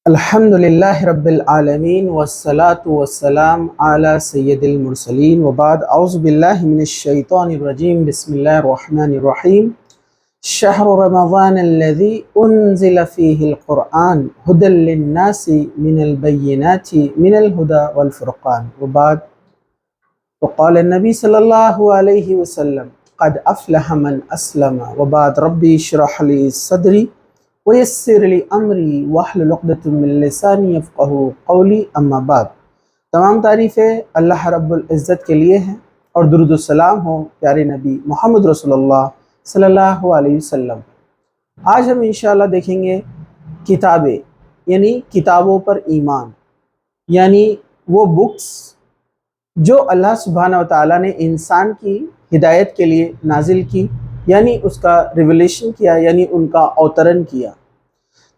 الحمد للہ رب العالمین والصلاة والسلام علی سید المرسلین وبعد اعوذ باللہ من الشیطان الرجیم بسم اللہ الرحمن الرحیم شہر رمضان الذی انزل فیہ القرآن ھدی للناس من البینات من الہدی والفرقان وبعد وقال النبی صلی اللہ علیہ وسلم قد افلح من اسلم وبعد ربی اشرح لی صدری وَيَسِّرْ لِي أَمْرِي وَاحْلُلْ عُقْدَةً مِّن لِّسَانِي يَفْقَهُوا قَوْلِي اما بعد۔ تمام تعریفیں اللہ رب العزت کے لیے ہیں اور درود و سلام ہو پیارے نبی محمد رسول اللہ صلی اللہ علیہ وسلم۔ آج ہم انشاءاللہ دیکھیں گے کتابیں، یعنی کتابوں پر ایمان، یعنی وہ بکس جو اللہ سبحانہ وتعالیٰ نے انسان کی ہدایت کے لیے نازل کی، یعنی اس کا ریولیشن کیا، یعنی ان کا اوترن کیا۔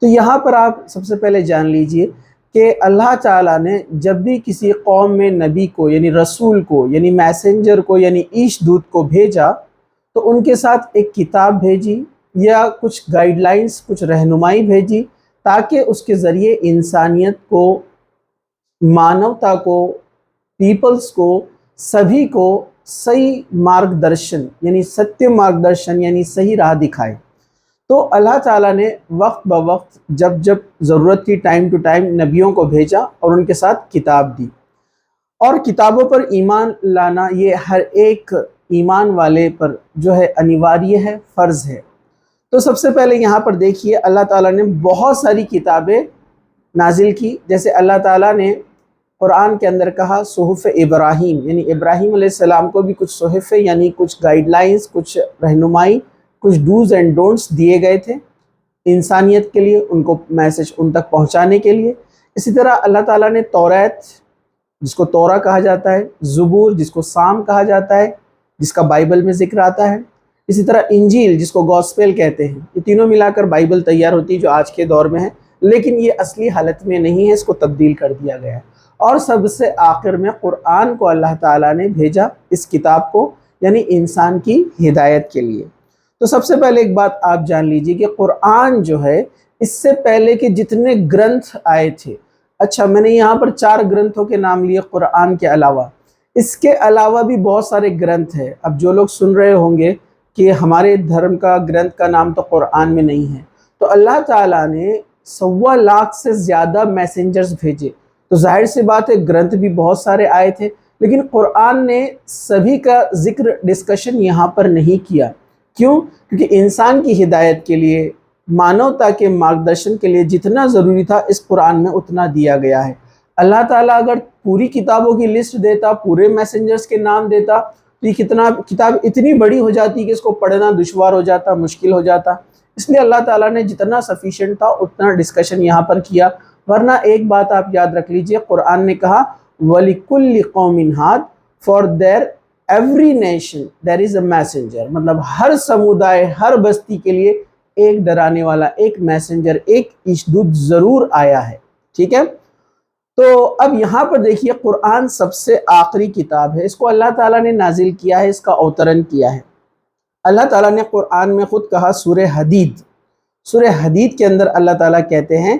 تو یہاں پر آپ سب سے پہلے جان لیجئے کہ اللہ تعالیٰ نے جب بھی کسی قوم میں نبی کو یعنی رسول کو یعنی میسنجر کو یعنی عیش دودت کو بھیجا تو ان کے ساتھ ایک کتاب بھیجی یا کچھ گائیڈ لائنز، کچھ رہنمائی بھیجی تاکہ اس کے ذریعے انسانیت کو، مانوتا کو، پیپلز کو، سبھی کو صحیح مارگ درشن یعنی ستیہ مارگ درشن یعنی صحیح راہ دکھائے۔ تو اللہ تعالیٰ نے وقت بوقت جب جب ضرورت تھی ٹائم ٹو ٹائم نبیوں کو بھیجا اور ان کے ساتھ کتاب دی، اور کتابوں پر ایمان لانا یہ ہر ایک ایمان والے پر جو ہے انیواریہ ہے، فرض ہے۔ تو سب سے پہلے یہاں پر دیکھیے اللہ تعالیٰ نے بہت ساری کتابیں نازل کی، جیسے اللہ تعالیٰ نے قرآن کے اندر کہا صحف ابراہیم، یعنی ابراہیم علیہ السلام کو بھی کچھ صحف یعنی کچھ گائیڈ لائنز، کچھ رہنمائی، کچھ ڈوز اینڈ ڈونٹس دیے گئے تھے انسانیت کے لیے، ان کو میسج ان تک پہنچانے کے لیے۔ اسی طرح اللہ تعالیٰ نے توریت جس کو تورا کہا جاتا ہے، زبور جس کو سام کہا جاتا ہے جس کا بائبل میں ذکر آتا ہے، اسی طرح انجیل جس کو گوسپل کہتے ہیں، یہ تینوں ملا کر بائبل تیار ہوتی ہے جو آج کے دور میں ہے، لیکن یہ اصلی حالت میں نہیں ہے، اس کو تبدیل کر دیا گیا ہے۔ اور سب سے آخر میں قرآن کو اللہ تعالیٰ نے بھیجا، اس کتاب کو، یعنی انسان کی ہدایت کے لیے۔ تو سب سے پہلے ایک بات آپ جان لیجئے کہ قرآن جو ہے اس سے پہلے کے جتنے گرنتھ آئے تھے، اچھا میں نے یہاں پر 4 گرنتھوں کے نام لیے قرآن کے علاوہ، اس کے علاوہ بھی بہت سارے گرنتھ ہیں۔ اب جو لوگ سن رہے ہوں گے کہ ہمارے دھرم کا گرنتھ کا نام تو قرآن میں نہیں ہے، تو اللہ تعالیٰ نے 1.25 لاکھ سے زیادہ میسنجرز بھیجے، تو ظاہر سی بات ہے گرنتھ بھی بہت سارے آئے تھے، لیکن قرآن نے سبھی کا ذکر ڈسکشن یہاں پر نہیں کیا۔ کیوں؟ کیونکہ انسان کی ہدایت کے لیے، مانوتا کے مارگدرشن کے لیے جتنا ضروری تھا اس قرآن میں اتنا دیا گیا ہے۔ اللہ تعالیٰ اگر پوری کتابوں کی لسٹ دیتا، پورے میسنجرز کے نام دیتا تو یہ کتاب اتنی بڑی ہو جاتی کہ اس کو پڑھنا دشوار ہو جاتا، مشکل ہو جاتا۔ اس لیے اللہ تعالیٰ نے جتنا سفیشینٹ تھا اتنا ڈسکشن یہاں پر کیا۔ ورنہ ایک بات آپ یاد رکھ لیجئے، قرآن نے کہا وَلِكُلِّ قَوْمٍ ہَادٍ for there every nation there is a messenger, مطلب ہر سمودائے، ہر بستی کے لیے ایک ڈرانے والا، ایک میسنجر، ایک عیشدود ضرور آیا ہے، ٹھیک ہے؟ تو اب یہاں پر دیکھیے قرآن سب سے آخری کتاب ہے، اس کو اللہ تعالیٰ نے نازل کیا ہے، اس کا اوترن کیا ہے۔ اللہ تعالیٰ نے قرآن میں خود کہا سورہ حدید کے اندر اللہ تعالیٰ کہتے ہیں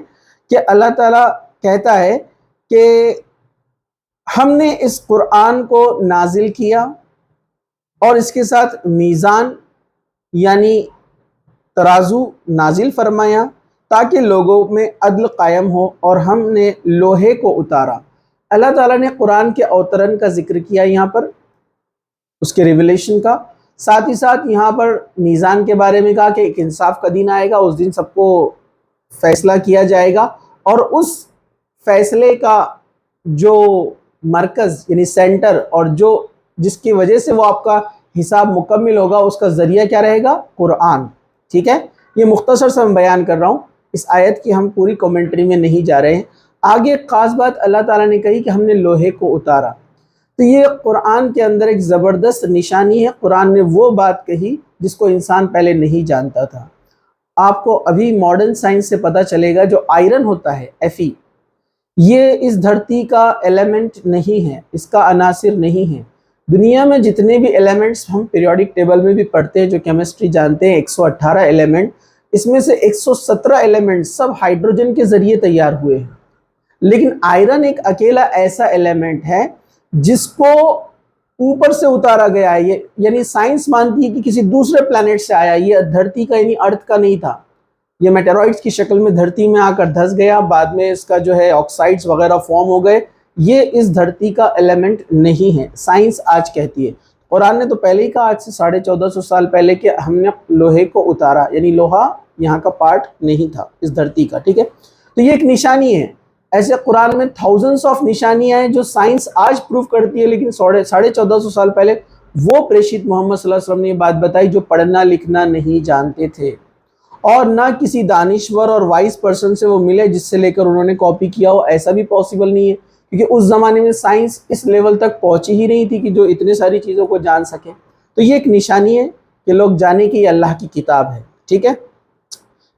کہ اللہ تعالیٰ کہتا ہے کہ ہم نے اس قرآن کو نازل کیا اور اس کے ساتھ میزان یعنی ترازو نازل فرمایا تاکہ لوگوں میں عدل قائم ہو، اور ہم نے لوہے کو اتارا۔ اللہ تعالیٰ نے قرآن کے اوترن کا ذکر کیا یہاں پر، اس کے ریولیشن کا، ساتھ ہی ساتھ یہاں پر میزان کے بارے میں کہا کہ ایک انصاف کا دن آئے گا، اس دن سب کو فیصلہ کیا جائے گا، اور اس فیصلے کا جو مرکز یعنی سینٹر اور جس کی وجہ سے وہ آپ کا حساب مکمل ہوگا، اس کا ذریعہ کیا رہے گا؟ قرآن، ٹھیک ہے؟ یہ مختصر سے میں بیان کر رہا ہوں، اس آیت کی ہم پوری کومنٹری میں نہیں جا رہے ہیں۔ آگے ایک خاص بات اللہ تعالیٰ نے کہی کہ ہم نے لوہے کو اتارا، تو یہ قرآن کے اندر ایک زبردست نشانی ہے۔ قرآن نے وہ بات کہی جس کو انسان پہلے نہیں جانتا تھا۔ آپ کو ابھی ماڈرن سائنس سے پتہ چلے گا جو آئرن ہوتا ہے Fe، یہ اس دھرتی کا ایلیمنٹ نہیں ہے، اس کا عناصر نہیں ہے۔ دنیا میں جتنے بھی ایلیمنٹس ہم پیریوڈک ٹیبل میں بھی پڑھتے ہیں، جو کیمسٹری جانتے ہیں 118 ایلیمنٹ، اس میں سے 117 ایلیمنٹ سب ہائیڈروجن کے ذریعے تیار ہوئے ہیں، لیکن آئرن ایک اکیلا ایسا ایلیمنٹ ہے جس کو اوپر سے اتارا گیا ہے، یعنی سائنس مانتی ہے کہ کسی دوسرے پلانٹ سے آیا، یہ دھرتی کا یعنی ارتھ کا نہیں تھا، یہ میٹیرائٹس کی شکل میں دھرتی میں آ کر دھس گیا، بعد میں اس کا جو ہے آکسائڈز وغیرہ فارم ہو گئے، یہ اس دھرتی کا ایلیمنٹ نہیں ہے، سائنس آج کہتی ہے۔ قرآن نے تو پہلے ہی کہا آج سے 1450 سال پہلے کہ ہم نے لوہے کو اتارا، یعنی لوہا یہاں کا پارٹ نہیں تھا اس دھرتی کا، ٹھیک ہے؟ تو یہ ایک نشانی ہے۔ ایسے قرآن میں تھاؤزنڈس آف نشانیاں ہیں جو سائنس آج پروف کرتی ہے، لیکن 1450 سال پہلے وہ پریشت محمد صلی اللہ علیہ وسلم نے یہ بات بتائی جو پڑھنا لکھنا نہیں جانتے تھے، اور نہ کسی دانشور اور وائس پرسن سے وہ ملے جس سے لے کر انہوں نے کاپی کیا ہو، ایسا بھی پاسبل نہیں ہے، کیونکہ اس زمانے میں سائنس اس لیول تک پہنچی ہی نہیں تھی کہ جو اتنے ساری چیزوں کو جان سکے۔ تو یہ ایک نشانی ہے کہ لوگ جانے کہ یہ اللہ کی کتاب ہے، ٹھیک ہے؟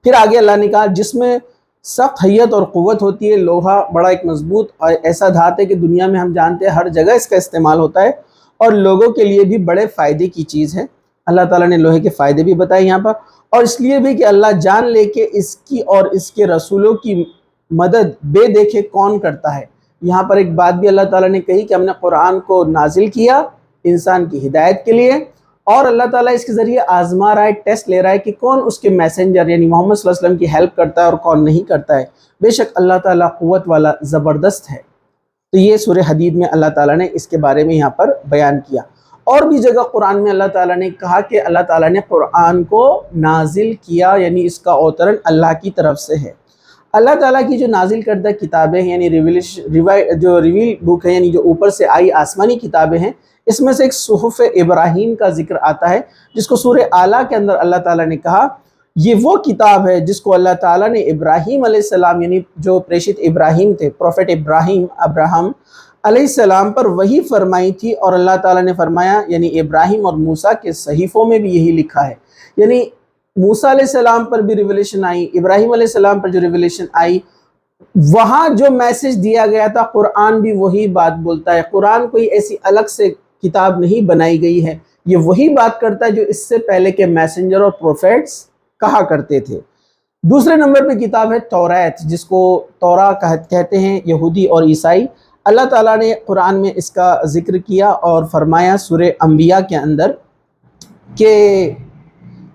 پھر آگے اللہ نے کہا جس میں سخت حیت اور قوت ہوتی ہے، لوہا بڑا ایک مضبوط اور ایسا دھات ہے کہ دنیا میں ہم جانتے ہیں ہر جگہ اس کا استعمال ہوتا ہے اور لوگوں کے لیے بھی بڑے فائدے کی چیز ہے۔ اللہ تعالیٰ نے لوہے کے فائدے بھی بتائے یہاں پر، اور اس لیے بھی کہ اللہ جان لے کے اس کی اور اس کے رسولوں کی مدد بے دیکھے کون کرتا ہے۔ یہاں پر ایک بات بھی اللہ تعالیٰ نے کہی کہ ہم نے قرآن کو نازل کیا انسان کی ہدایت کے لیے، اور اللہ تعالیٰ اس کے ذریعے آزما رہا ہے، ٹیسٹ لے رہا ہے کہ کون اس کے میسنجر یعنی محمد صلی اللہ علیہ وسلم کی ہیلپ کرتا ہے اور کون نہیں کرتا ہے۔ بے شک اللہ تعالیٰ قوت والا زبردست ہے۔ تو یہ سورہ حدید میں اللہ تعالیٰ نے اس کے بارے میں یہاں پر بیان کیا۔ اور بھی جگہ قرآن میں اللہ تعالیٰ نے کہا کہ اللہ تعالیٰ نے قرآن کو نازل کیا، یعنی اس کا اوترن اللہ کی طرف سے ہے۔ اللہ تعالیٰ کی جو نازل کردہ کتابیں ہیں یعنی جو ریویل بک ہے، یعنی جو اوپر سے آئی آسمانی کتابیں ہیں، اس میں سے ایک صحف ابراہیم کا ذکر آتا ہے جس کو سورہ اعلیٰ کے اندر اللہ تعالیٰ نے کہا یہ وہ کتاب ہے جس کو اللہ تعالیٰ نے ابراہیم علیہ السلام یعنی جو پریشت ابراہیم تھے، پروفیٹ ابراہیم علیہ السلام پر وحی فرمائی تھی، اور اللہ تعالیٰ نے فرمایا یعنی ابراہیم اور موسیٰ کے صحیفوں میں بھی یہی لکھا ہے، یعنی موسیٰ علیہ السلام پر بھی ریویلیشن آئی، ابراہیم علیہ السلام پر جو ریویلیشن آئی وہاں جو میسج دیا گیا تھا قرآن بھی وہی بات بولتا ہے۔ قرآن کوئی ایسی الگ سے کتاب نہیں بنائی گئی ہے، یہ وہی بات کرتا ہے جو اس سے پہلے کے میسنجر اور پروفیٹس کہا کرتے تھے۔ دوسرے نمبر پہ کتاب ہے توریت، جس کو تورا کہتے ہیں یہودی اور عیسائی۔ اللہ تعالیٰ نے قرآن میں اس کا ذکر کیا اور فرمایا سورہ انبیاء کے اندر کہ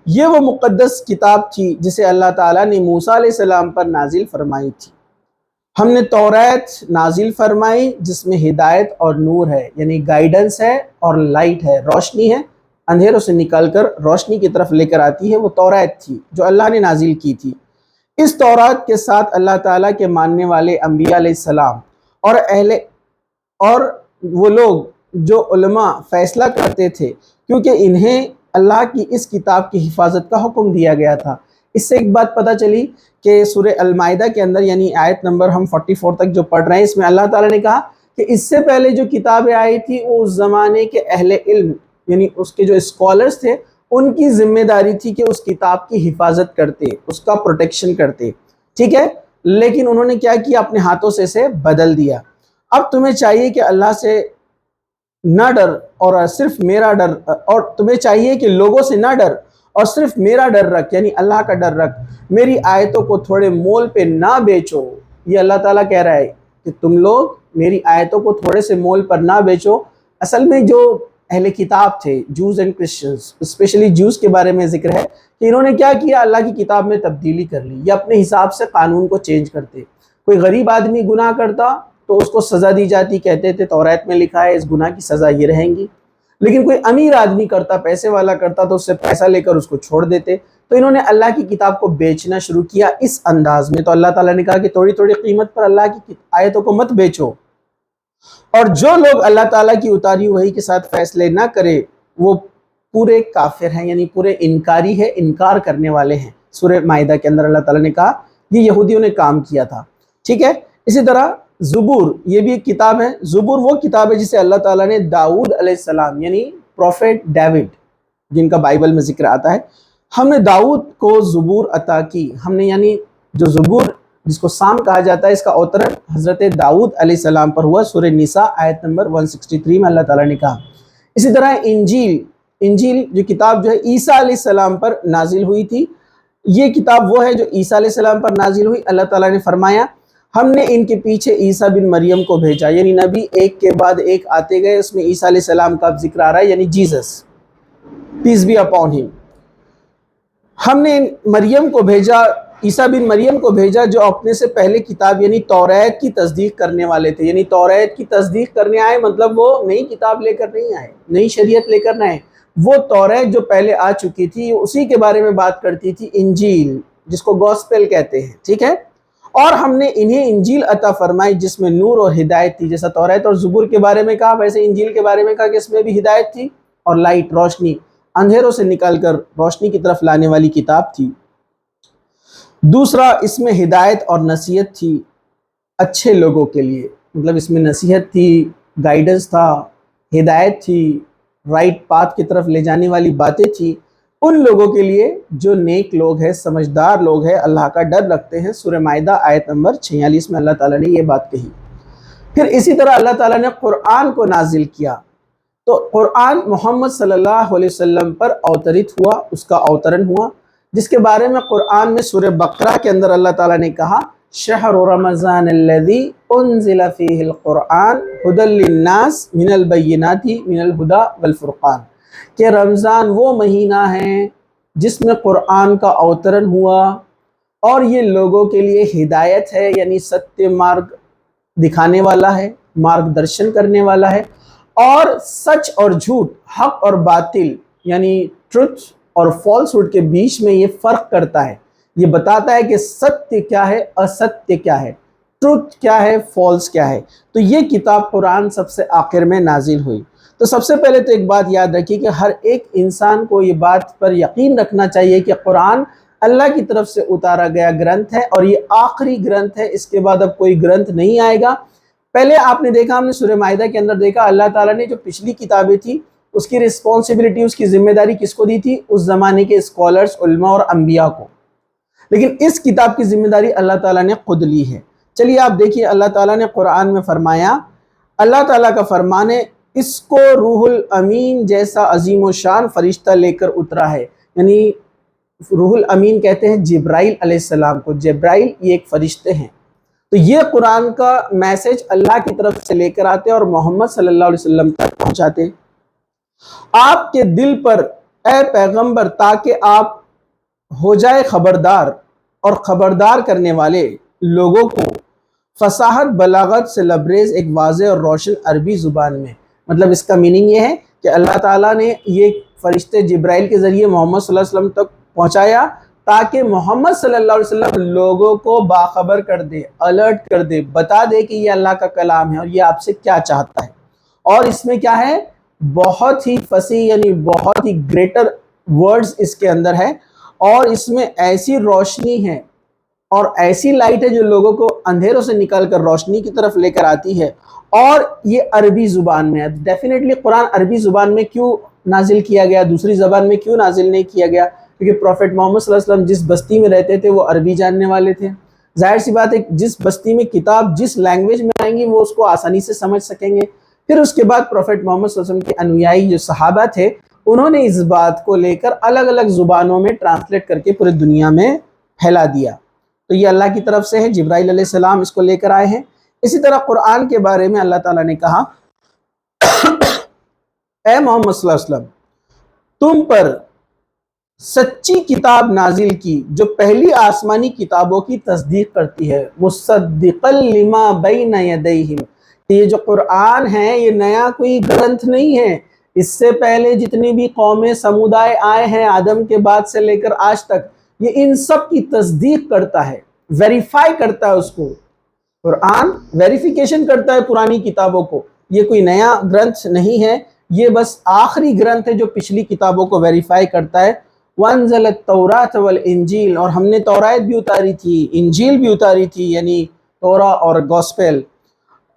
یہ وہ مقدس کتاب تھی جسے اللہ تعالیٰ نے موسیٰ علیہ السلام پر نازل فرمائی تھی۔ ہم نے توریت نازل فرمائی جس میں ہدایت اور نور ہے، یعنی گائیڈنس ہے اور لائٹ ہے، روشنی ہے، اندھیروں سے نکال کر روشنی کی طرف لے کر آتی ہے، وہ توریت تھی جو اللہ نے نازل کی تھی۔ اس تورات کے ساتھ اللہ تعالیٰ کے ماننے والے انبیاء علیہ السلام اور وہ لوگ جو علماء فیصلہ کرتے تھے، کیونکہ انہیں اللہ کی اس کتاب کی حفاظت کا حکم دیا گیا تھا۔ اس سے ایک بات پتہ چلی کہ سورہ المائدہ کے اندر یعنی آیت نمبر ہم 44 تک جو پڑھ رہے ہیں، اس میں اللہ تعالیٰ نے کہا کہ اس سے پہلے جو کتابیں آئی تھی وہ اس زمانے کے اہل علم یعنی اس کے جو اسکالرز تھے ان کی ذمہ داری تھی کہ اس کتاب کی حفاظت کرتے، اس کا پروٹیکشن کرتے، ٹھیک ہے؟ لیکن انہوں نے کیا کیا؟ اپنے ہاتھوں سے اسے بدل دیا۔ اب تمہیں چاہیے کہ اللہ سے نہ ڈر اور صرف میرا ڈر، اور تمہیں چاہیے کہ لوگوں سے نہ ڈر اور صرف میرا ڈر رکھ، یعنی اللہ کا ڈر رکھ، میری آیتوں کو تھوڑے مول پہ نہ بیچو۔ یہ اللہ تعالیٰ کہہ رہا ہے کہ تم لوگ میری آیتوں کو تھوڑے سے مول پر نہ بیچو۔ اصل میں جو اہل کتاب تھے جوز اینڈ کرسچنز، اسپیشلی جوز کے بارے میں ذکر ہے کہ انہوں نے کیا کیا؟ اللہ کی کتاب میں تبدیلی کر لی، یا اپنے حساب سے قانون کو چینج کرتے۔ کوئی غریب آدمی گناہ کرتا تو اس کو سزا دی جاتی، کہتے تھے توریت میں لکھا ہے اس گناہ کی سزا یہ رہیں گی، لیکن کوئی امیر آدمی کرتا، پیسے والا کرتا تو اس سے پیسہ لے کر اس کو چھوڑ دیتے۔ تو انہوں نے اللہ کی کتاب کو بیچنا شروع کیا اس انداز میں۔ تو اللہ تعالیٰ نے کہا کہ تھوڑی تھوڑی قیمت پر اللہ کی آیتوں کو مت بیچو، اور جو لوگ اللہ تعالیٰ کی اتاری وحی کے ساتھ فیصلے نہ کرے وہ پورے کافر ہیں، یعنی پورے انکاری ہے، انکار کرنے والے ہیں۔ سورہ مائدہ کے اندر اللہ تعالیٰ نے کہا یہ یہودیوں نے کام کیا تھا، ٹھیک ہے؟ اسی طرح زبور، یہ بھی ایک کتاب ہے۔ زبور وہ کتاب ہے جسے اللہ تعالیٰ نے داؤد علیہ السلام یعنی پروفیٹ ڈیوڈ جن کا بائبل میں ذکر آتا ہے، ہم نے داؤد کو زبور عطا کی۔ ہم نے یعنی جو زبور جس کو سام کہا جاتا ہے، اس کا اوترن حضرت داؤد علیہ السلام پر ہوا۔ سورہ نساء آیت نمبر 163 میں اللہ تعالیٰ نے کہا۔ اسی طرح انجیل جو کتاب جو ہے عیسیٰ علیہ السلام پر نازل ہوئی تھی۔ یہ کتاب وہ ہے جو عیسیٰ علیہ السلام پر نازل ہوئی۔ اللہ تعالیٰ نے فرمایا ہم نے ان کے پیچھے عیسیٰ بن مریم کو بھیجا، یعنی نبی ایک کے بعد ایک آتے گئے، اس میں عیسیٰ علیہ السلام کا ذکر آ رہا ہے، یعنی Jesus piece be upon him. ہم نے مریم کو بھیجا، عیسیٰ بن مریم کو بھیجا، جو اپنے سے پہلے کتاب یعنی توریت کی تصدیق کرنے والے تھے۔ یعنی توریت کی تصدیق کرنے آئے مطلب وہ نئی کتاب لے کر نہیں آئے، نئی شریعت لے کر نہ آئے، وہ توریت جو پہلے آ چکی تھی اسی کے بارے میں بات کرتی تھی، انجیل جس کو گوسپل کہتے ہیں، ٹھیک ہے۔ اور ہم نے انہیں انجیل عطا فرمائی جس میں نور اور ہدایت تھی، جیسا توریت اور زبور کے بارے میں کہا ویسے انجیل کے بارے میں کہا کہ اس میں بھی ہدایت تھی اور لائٹ، روشنی، اندھیروں سے نکال کر روشنی کی طرف لانے والی کتاب تھی۔ دوسرا، اس میں ہدایت اور نصیحت تھی اچھے لوگوں کے لیے، مطلب اس میں نصیحت تھی، گائیڈنس تھا، ہدایت تھی، رائٹ پاتھ کی طرف لے جانے والی باتیں تھی ان لوگوں کے لیے جو نیک لوگ ہیں، سمجھدار لوگ ہیں، اللہ کا ڈر رکھتے ہیں۔ سورہ مائدہ آیت نمبر 46 میں اللہ تعالیٰ نے یہ بات کہی۔ پھر اسی طرح اللہ تعالیٰ نے قرآن کو نازل کیا، تو قرآن محمد صلی اللہ علیہ وسلم پر اوترت ہوا، اس کا اوترن ہوا، جس کے بارے میں قرآن میں سورہ بقرہ کے اندر اللہ تعالیٰ نے کہا شہر رمضان الذی انزل فیہ القرآن ھدی للناس من البینات من الہدی والفرقان، کہ رمضان وہ مہینہ ہے جس میں قرآن کا اوترن ہوا اور یہ لوگوں کے لیے ہدایت ہے، یعنی ستیہ مارگ دکھانے والا ہے، مارگ درشن کرنے والا ہے، اور سچ اور جھوٹ، حق اور باطل یعنی ٹروتھ اور فالسہوڈ کے بیچ میں یہ فرق کرتا ہے، یہ بتاتا ہے کہ ستیہ کیا ہے، استیہ کیا ہے، ٹروتھ کیا ہے، فالس کیا ہے۔ تو یہ کتاب قرآن سب سے آخر میں نازل ہوئی۔ تو سب سے پہلے تو ایک بات یاد رکھیے کہ ہر ایک انسان کو یہ بات پر یقین رکھنا چاہیے کہ قرآن اللہ کی طرف سے اتارا گیا گرنتھ ہے اور یہ آخری گرنتھ ہے، اس کے بعد اب کوئی گرنتھ نہیں آئے گا۔ پہلے آپ نے دیکھا، ہم نے سورہ مائدہ کے اندر دیکھا اللہ تعالیٰ نے جو پچھلی کتابیں تھی اس کی رسپانسبلٹی، اس کی ذمہ داری کس کو دی تھی؟ اس زمانے کے اسکالرز، علماء اور انبیاء کو، لیکن اس کتاب کی ذمہ داری اللہ تعالیٰ نے خود لی ہے۔ چلیے آپ دیکھیے اللہ تعالیٰ نے قرآن میں فرمایا، اللہ تعالیٰ کا فرمان ہے اس کو روح الامین جیسا عظیم و شان فرشتہ لے کر اترا ہے، یعنی روح الامین کہتے ہیں جبرائیل علیہ السلام کو، جبرائیل یہ ایک فرشتے ہیں، تو یہ قرآن کا میسج اللہ کی طرف سے لے کر آتے اور محمد صلی اللہ علیہ وسلم تک پہنچاتے آپ کے دل پر اے پیغمبر، تاکہ آپ ہو جائے خبردار اور خبردار کرنے والے لوگوں کو فصاحت بلاغت سے لبریز ایک واضح اور روشن عربی زبان میں۔ مطلب اس کا میننگ یہ ہے کہ اللہ تعالیٰ نے یہ فرشتے جبرائیل کے ذریعے محمد صلی اللہ علیہ وسلم تک پہنچایا تاکہ محمد صلی اللہ علیہ وسلم لوگوں کو باخبر کر دے، الرٹ کر دے، بتا دے کہ یہ اللہ کا کلام ہے اور یہ آپ سے کیا چاہتا ہے، اور اس میں کیا ہے، بہت ہی فصیح یعنی بہت ہی گریٹر ورڈز اس کے اندر ہے، اور اس میں ایسی روشنی ہے اور ایسی لائٹ ہے جو لوگوں کو اندھیروں سے نکال کر روشنی کی طرف لے کر آتی ہے، اور یہ عربی زبان میں ہے۔ ڈیفینیٹلی قرآن عربی زبان میں کیوں نازل کیا گیا، دوسری زبان میں کیوں نازل نہیں کیا گیا؟ کیونکہ پروفیٹ محمد صلی اللہ علیہ وسلم جس بستی میں رہتے تھے وہ عربی جاننے والے تھے، ظاہر سی بات ہے جس بستی میں کتاب جس لینگویج میں آئیں گی وہ اس کو آسانی سے سمجھ سکیں گے۔ پھر اس کے بعد پروفیٹ محمد صلی اللہ علیہ وسلم کے انویائی جو صحابہ تھے انہوں نے اس بات کو لے کر الگ الگ زبانوں میں ٹرانسلیٹ کر کے پورے دنیا میں پھیلا دیا۔ تو یہ اللہ کی طرف سے ہے، جبرائیل علیہ السلام اس کو لے کر آئے ہیں۔ اسی طرح قرآن کے بارے میں اللہ تعالیٰ نے کہا اے محمد صلی اللہ علیہ وسلم، تم پر سچی کتاب نازل کی جو پہلی آسمانی کتابوں کی تصدیق کرتی ہے، مصدقا لما بین یدیہم، یہ جو قرآن ہے یہ نیا کوئی گرنتھ نہیں ہے، اس سے پہلے جتنی بھی قومیں سمودائے آئے ہیں آدم کے بعد سے لے کر آج تک، یہ ان سب کی تصدیق کرتا ہے، ویریفائی کرتا ہے اس کو۔ قرآن ویریفیکیشن کرتا ہے پرانی کتابوں کو، یہ کوئی نیا گرنتھ نہیں ہے، یہ بس آخری گرنتھ ہے جو پچھلی کتابوں کو ویریفائی کرتا ہے۔ وَأَنزَلَ التَّوْرَاةَ وَالْإِنجِيلَ، اور ہم نے تورات بھی اتاری تھی، انجیل بھی اتاری تھی، یعنی تورا اور گوسپل،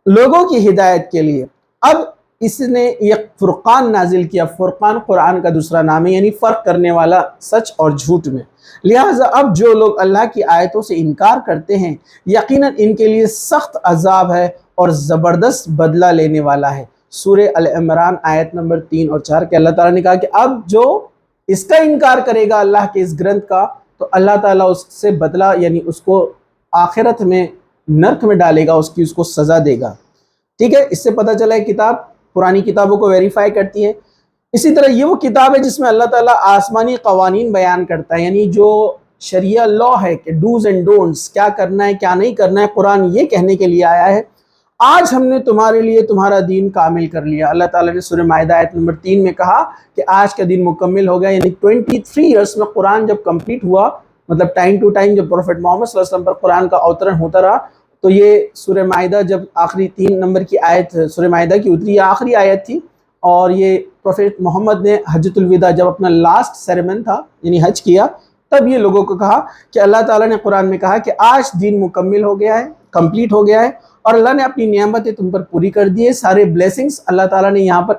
لوگوں کی ہدایت کے لیے۔ اب اس نے یہ فرقان نازل کیا، فرقان قرآن کا دوسرا نام ہے، یعنی فرق کرنے والا سچ اور جھوٹ میں۔ لہٰذا اب جو لوگ اللہ کی آیتوں سے انکار کرتے ہیں یقیناً ان کے لیے سخت عذاب ہے اور زبردست بدلہ لینے والا ہے۔ سورہ العمران آیت نمبر 3 اور 4 کے اللہ تعالیٰ نے کہا کہ اب جو اس کا انکار کرے گا اللہ کے اس گرنتھ کا، تو اللہ تعالیٰ اس سے بدلہ یعنی اس کو آخرت میں نرک میں ڈالے گا، اس کو سزا دے گا۔ ٹھیک ہے، اس سے پتہ چلا ہے کتاب پرانی کتابوں کو ویریفائی کرتی ہے۔ اسی طرح یہ وہ کتاب ہے جس میں اللہ تعالیٰ آسمانی قوانین بیان کرتا ہے، یعنی جو شریعہ لا ہے کہ ڈوز اینڈ ڈونٹس، کیا کرنا ہے کیا نہیں کرنا ہے، قرآن یہ کہنے کے لیے آیا ہے آج ہم نے تمہارے لیے تمہارا دین کامل کر لیا۔ اللہ تعالیٰ نے سورہ مائدہ آیت نمبر 3 میں کہا کہ آج کا دن مکمل ہو گیا، یعنی 23 ایئرس میں قرآن جب کمپلیٹ ہوا، مطلب ٹائم ٹو ٹائم جب پروفیٹ محمد صلی اللہ علیہ وسلم پر قرآن کا اوترن ہوتا رہا، تو یہ سورہ مائدہ جب آخری 3 نمبر کی آیت سورہ مائدہ کی اتری، یہ آخری آیت تھی، اور یہ پروفیٹ محمد نے حجۃ الوداع جب اپنا لاسٹ سیریمن تھا یعنی حج کیا، تب یہ لوگوں کو کہا کہ اللہ تعالیٰ نے قرآن میں کہا کہ آج دین مکمل ہو گیا ہے، کمپلیٹ ہو گیا ہے، اور اللہ نے اپنی نعمتیں تم پر پوری کر دی ہے، سارے بلیسنگز اللہ تعالیٰ نے یہاں پر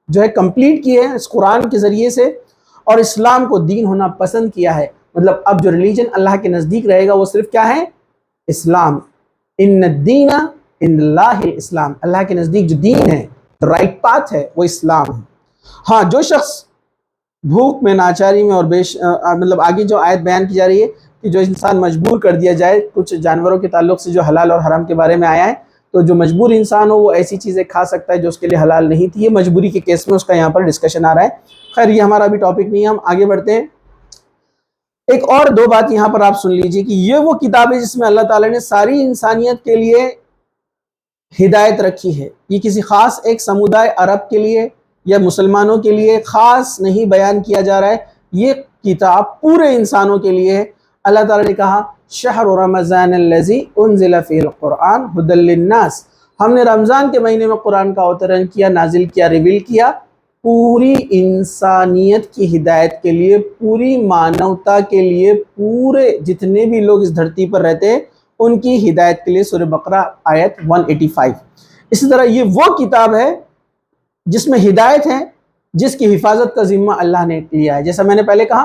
جو ہے کمپلیٹ کیے ہیں اس قرآن کے ذریعے سے، اور اسلام کو دین ہونا پسند کیا ہے۔ مطلب اب جو ریلیجن اللہ کے نزدیک رہے گا وہ صرف کیا ہے؟ اسلام۔ ان الدین عند اللہ الاسلام، اللہ کے نزدیک جو دین ہے، رائٹ پاتھ ہے، وہ اسلام ہے۔ ہاں، جو شخص بھوک میں، ناچاری میں، اور مطلب آگے جو آیت بیان کی جا رہی ہے کہ جو انسان مجبور کر دیا جائے، کچھ جانوروں کے تعلق سے جو حلال اور حرام کے بارے میں آیا ہے، تو جو مجبور انسان ہو وہ ایسی چیزیں کھا سکتا ہے جو اس کے لیے حلال نہیں تھی، یہ مجبوری کے کیس میں اس کا یہاں پر ڈسکشن آ رہا ہے۔ خیر یہ ہمارا بھی ٹاپک نہیں ہے، ہم آگے بڑھتے ہیں۔ ایک اور 2 بات یہاں پر آپ سن لیجئے کہ یہ وہ کتاب ہے جس میں اللہ تعالیٰ نے ساری انسانیت کے لیے ہدایت رکھی ہے، یہ کسی خاص ایک سمودائے عرب کے لیے یا مسلمانوں کے لیے خاص نہیں بیان کیا جا رہا ہے، یہ کتاب پورے انسانوں کے لیے ہے۔ اللہ تعالیٰ نے کہا شہر رمضان الذی انزل فیہ القرآن ھدی للناس، ہم نے رمضان کے مہینے میں قرآن کا اوترن کیا، نازل کیا، ریویل کیا پوری انسانیت کی ہدایت کے لیے، پوری مانوتا کے لیے، پورے جتنے بھی لوگ اس دھرتی پر رہتے ہیں ان کی ہدایت کے لیے۔ سورہ بقرہ آیت 185۔ اسی طرح یہ وہ کتاب ہے جس میں ہدایت ہے، جس کی حفاظت کا ذمہ اللہ نے لیا ہے۔ جیسا میں نے پہلے کہا،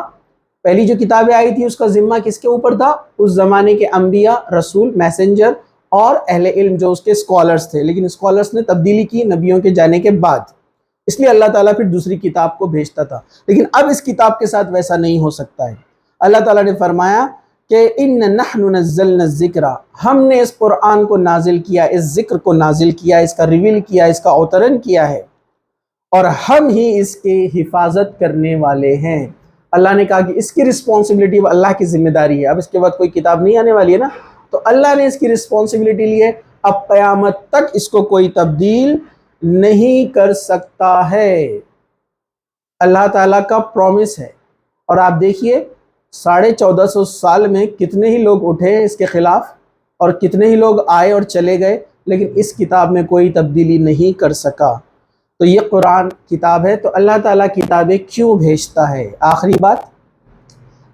پہلی جو کتابیں آئی تھی اس کا ذمہ کس کے اوپر تھا؟ اس زمانے کے انبیاء، رسول، میسنجر اور اہل علم جو اس کے اسکالرز تھے، لیکن اسکالرز نے تبدیلی کی نبیوں کے جانے کے بعد، اس لیے اللہ تعالیٰ پھر دوسری کتاب کو بھیجتا تھا۔ لیکن اب اس کتاب کے ساتھ ویسا نہیں ہو سکتا ہے۔ اللہ تعالیٰ نے فرمایا کہ ان نحن نزلنا الذکر، ہم نے اس قرآن کو نازل کیا، اس ذکر کو نازل کیا، اس کا ریویل کیا، اس کا اوترن کیا ہے، اور ہم ہی اس کی حفاظت کرنے والے ہیں۔ اللہ نے کہا کہ اس کی رسپانسبلٹی اللہ کی ذمہ داری ہے، اب اس کے بعد کوئی کتاب نہیں آنے والی ہے نا، تو اللہ نے اس کی رسپانسبلٹی لی ہے، اب قیامت تک اس کو کوئی تبدیل نہیں کر سکتا ہے۔ اللہ تعالیٰ کا پرومس ہے، اور آپ دیکھیے 1450 سال میں کتنے ہی لوگ اٹھے اس کے خلاف، اور کتنے ہی لوگ آئے اور چلے گئے، لیکن اس کتاب میں کوئی تبدیلی نہیں کر سکا۔ تو یہ قرآن کتاب ہے، تو اللہ تعالیٰ کتابیں کیوں بھیجتا ہے؟ آخری بات،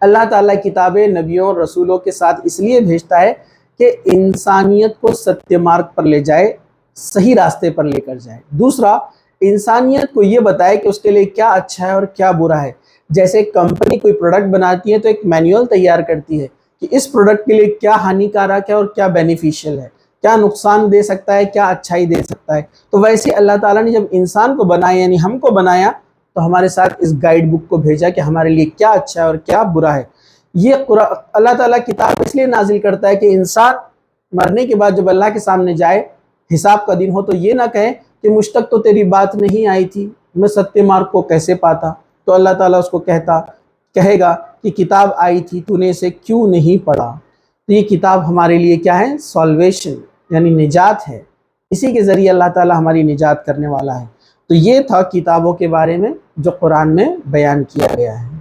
اللہ تعالیٰ کتابیں نبیوں اور رسولوں کے ساتھ اس لیے بھیجتا ہے کہ انسانیت کو ستیہ مارگ پر لے جائے، صحیح راستے پر لے کر جائے۔ دوسرا، انسانیت کو یہ بتائے کہ اس کے لیے کیا اچھا ہے اور کیا برا ہے۔ جیسے کمپنی کوئی پروڈکٹ بناتی ہے تو ایک مینیول تیار کرتی ہے کہ اس پروڈکٹ کے لیے کیا ہانی کارک ہے اور کیا بینیفیشل ہے، کیا نقصان دے سکتا ہے، کیا اچھائی دے سکتا ہے۔ تو ویسے اللہ تعالیٰ نے جب انسان کو بنایا، یعنی ہم کو بنایا، تو ہمارے ساتھ اس گائیڈ بک کو بھیجا کہ ہمارے لیے کیا اچھا ہے اور کیا برا ہے۔ یہ اللہ تعالیٰ کتاب اس لیے نازل کرتا ہے کہ انسان مرنے کے بعد جب اللہ کے سامنے جائے، حساب کا دن ہو، تو یہ نہ کہے کہ مجھ تک تو تیری بات نہیں آئی تھی، میں ستیہ مارگ کو کیسے پاتا۔ تو اللہ تعالیٰ اس کو کہے گا کہ کتاب آئی تھی، تو نے اسے کیوں نہیں پڑھا۔ تو یہ کتاب ہمارے لیے کیا ہے؟ سالویشن، یعنی نجات ہے، اسی کے ذریعے اللہ تعالیٰ ہماری نجات کرنے والا ہے۔ تو یہ تھا کتابوں کے بارے میں جو قرآن میں بیان کیا گیا ہے۔